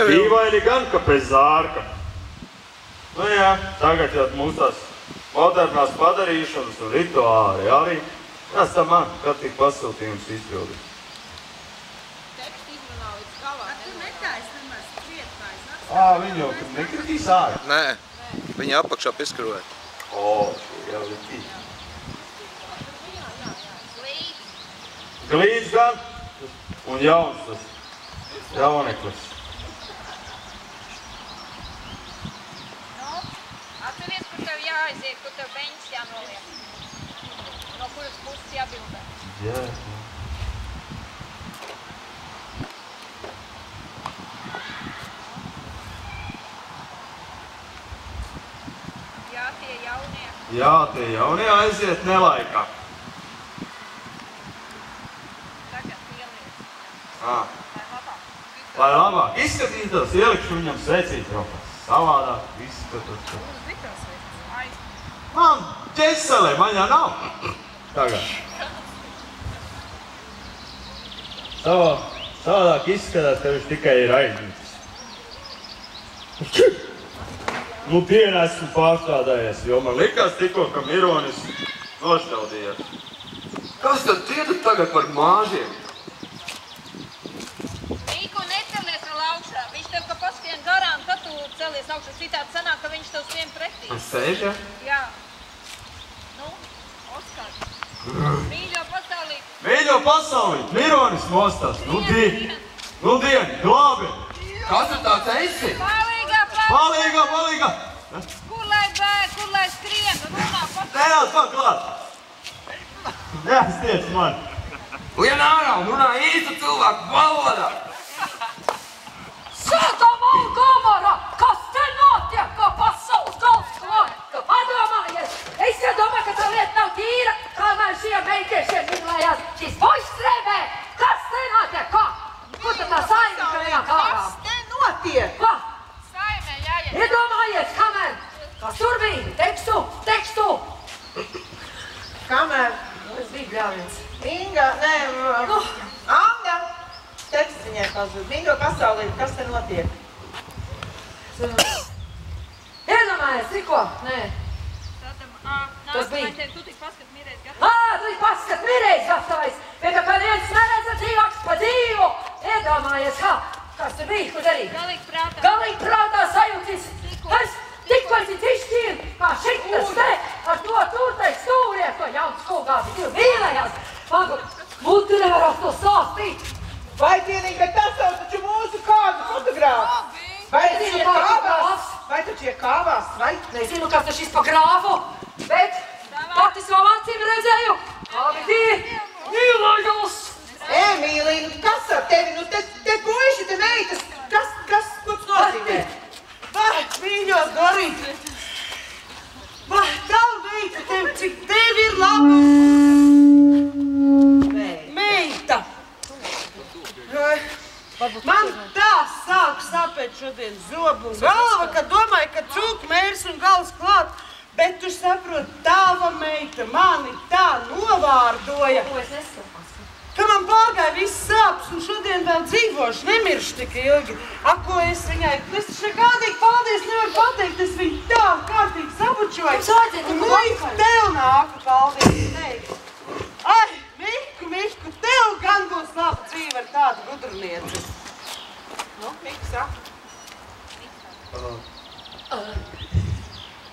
Dīvaini gan, ka pēc zārka. Nu jā, tagad jau mums tās modernās padarīšanas un rituāli arī. Tas tā man, kad tik pasūtījums izpildīt. Tekstu izrunā līdz galā. Tu netājas nemaz prietmājas. Viņi jau tur nekritīs ārā. Nē, viņi apakšā piskaroja. Šī jau ir tīk. Glīts gan un jauns tas jauneklis. Atceries, kur tev jāaiziet, kur tev beņķis jānoliek. No kuras puses jābildē. Jā. Tie jaunie. Jā, tie jaunie aiziet nelaikā. Tagad ieliec. Lai labāk izskatītos, ielikšu viņam svecīt rokās. Savādāk izskatot. Man ķeselē, man jau nav. Tagad. Savādāk izskatās, ka viņš tikai ir aizmirsis. Nu, dienu esmu pārstrādājies, jo man likās tikko, ka Mironis nošķaudījās. Kas tad tie tagad par māžiem? Mīku, necelies vēl augšā. Viņš tev ka paskrien garām, kad tu celies augšā. Citādi sanāk, ka viņš tev skrien pretī. Sēž, ja? Jā. Nu, Oskar. Mīļo pasaulī. Mīļo pasaulī, Mironis nostās. Nu, dienu, glābi. Kas tu tāds esi? Palīgā. Kur lai bēg, kur lai skrien, runā pasaulī. Nenāc man klāt. Neaiztiec man. Lien ārā un runā īstu cilvēku valodā. Sodoma un Gomora! Kas te notiek, ko pasaules gals klāja? Padomājies! Es jau domāju, ka tā lieta nav tīra, kamēr šie meitiešiem minlējās šīs puišas rēmē. Kas te notiek, ko? Kur tad tā saimē, ka vienā kārā? Kas te notiek? Ko? Saimē jāiet. Iedomājies, kamēr? Kas tur bija? Tekstu! Kamēr? Es biju bļāviens. Inga, nē, Anga. Teksts viņai pazūd. Mīļo pasaulī, kas te notiek? Iedomājies, tikko? Nē. Tas bija. Tu tik paskat mirēs gatavais. Tu tik paskat mirēs gatavais. Bet kā viens neredza dzīvāks pa dzīvu. Iedomājies, kas tur bija, ko darīt? Galīgi prātā sajūtis. Es tikko esi izšķīri, kā šitas te, ar to turtai stūriet, to jauns kūgābi, tu mīlējās. Būtu nevarot to sāstīt. Vai cienīgi, bet tas jau taču mūsu kādu fotogrāfu. Vai taču ir kāvās, vai? Nezinu, kas tas šis pa grāfu, bet pati savu acīm redzēju, kādi tie mīlējās. Emīlija, nu kas ar tevi? Nu te puiši, te meitas, kas tas nozīmē? Vai, mīļos Dorīt, vai tavu meita tev, cik tevi ir laba? Meita! Man tā sāk sāpēt šodien zobu un galva, kad domāju, ka cūk mērs un gals klāt, bet tu saprot, tava meita mani tā novārdoja. Ko es neskapās? Ka man pārgāja viss sāpes un šodien vēl dzīvošu, nemiršu tik ilgi. Ko es viņai, es taču nekādīgi paldies nevaru pateikt, es viņu tā kārtīgi sabučoju. Un līdz tev nāku paldies teikt. Ai, Miku, tev gan būs laba dzīve ar tādu gudrunieci. Nu, Miku saka.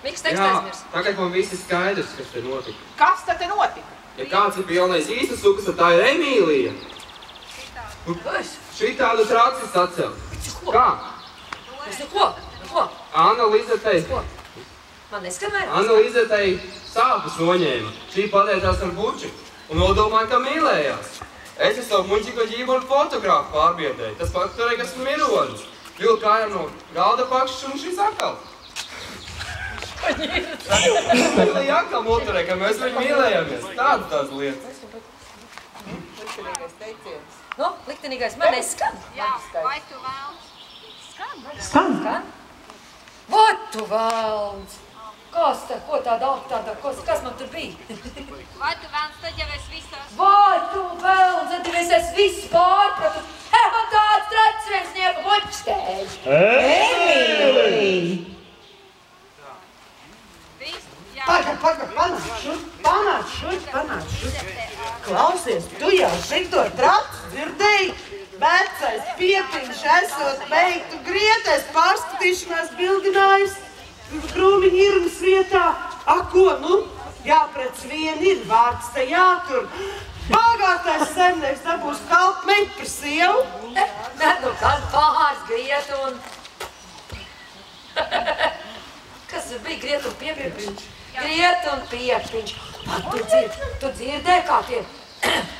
Miks tekstu aizmirs. Tagad man viss ir skaidrs, kas te notika. Kas tad te notika? Ja kāds ir pilnais īstas sukas, tad tā ir Emīlija. Šitādu tracis atcelt. Kā? Es neko. Anna Lizetei. Man neskamēr? Anna Lizetei sāpes noņēma. Šī pateicās ar buči un nodomāja, ka mīlējās. Es savu muļķiko ģībonu fotografu pārbiedēju. Tas faktorēja, kas Mironis. Vilka kājām no galda pakšas un šis atkal. Jā, kā motorē, ka mēs viņu mīlējamies. Tādas lietas. Liktenīgais teiciens. Nu, liktenīgais man neskan. Jā, vai tu vēlns? Skan? Vai tu vēlns? Kas man tur bija? Vai tu vēlns, tad jau es visās. Vai tu vēlns, tad jau es visu pārpratu. Man tāds trats viens nieka bučstēļ. Emīlija! Panāc šurp. Klausies, tu jau šito tracu dzirdēji? Vecais pietiņš esot beigtu grietais pārskatīšanās bildinājis krūmiņu irmas vietā. Ko, nu? Jāprec vien ir vārds te jātur. Bagātais saimnieks dabūs kalpmeņu par sievu. Nu, kad pārs grietu un... Kas bija grietu un piepiepiņš? Grietu un piepiņš. Tu dzirdēji, kā tie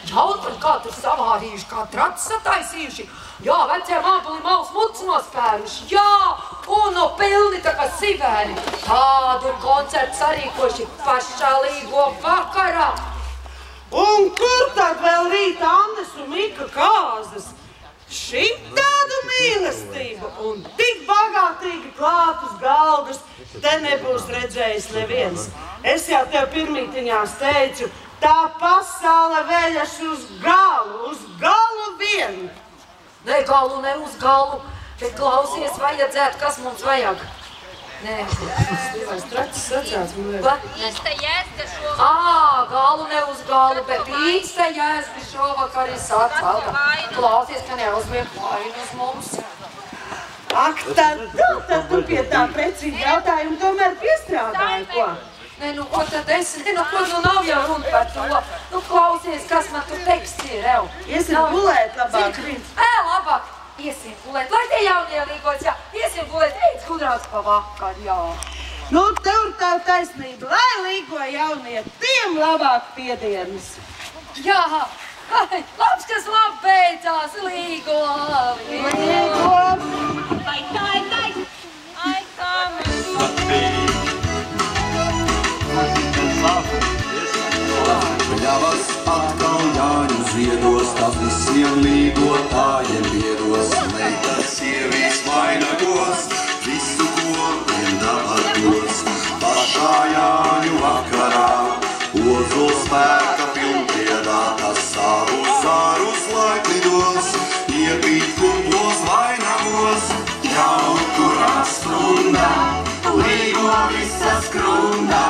jautri, kā tur savārījuši, kā tracis sataisījuši. Jā, vecie mābuli malas muts nospēruši. Jā, un no pilni tā kā sivēni. Tādu koncertu sarīkoši pašalīgo vakarā. Un kur tad vēl rīt Andes un Mika kāzas? Šitādu mīlestību un tik bagātīgi klātus galgus te nebūs redzējis neviens. Es jau tev pirmītiņās teicu, tā pasaule veļas uz galu vien. Ne galu, ne uz galu, bet klausies vajadzētu, kas mums vajag. Nē, tas tracis sacāts, man vajag. Īsta jēzga šovakar. Galu ne uz galu, bet īsta jēzga šovakar ir sacāta. Klausies, ka neuzmiek vainu uz mums. Ak, tad tu pie tā precīzi jautājumu tomēr piestrādāji, ko? Nē, nu, ko tad esi? Nē, nu, ko, nu, nav jau runa par to. Nu, klausies, kas man tu teksts ir, ev. Iesim gulēt labāk. Labāk. Iesim gulēt, lai tie jaunie līgots, jā. Iesim gulēt, rīts gudrāts pa vakar, jā. Nu, tev tā taisnība, lai līgo jaunie, tiem labāk piedienas. Jā, labs, kas labi beidzās, līgo. Vai tā? Ai, kā man. Ļavas atkal jāņu ziedos, tas visiem līgotājiem viedos. Meitas sievīs vainagos, visu, ko vien dabatos. Pašā jāņu vakarā, ozols spēka pilnpiedā, tas savu zārus laiklidos, iepīt kumplos vainagos. Jau kurā skrundā, līgo visa skrundā.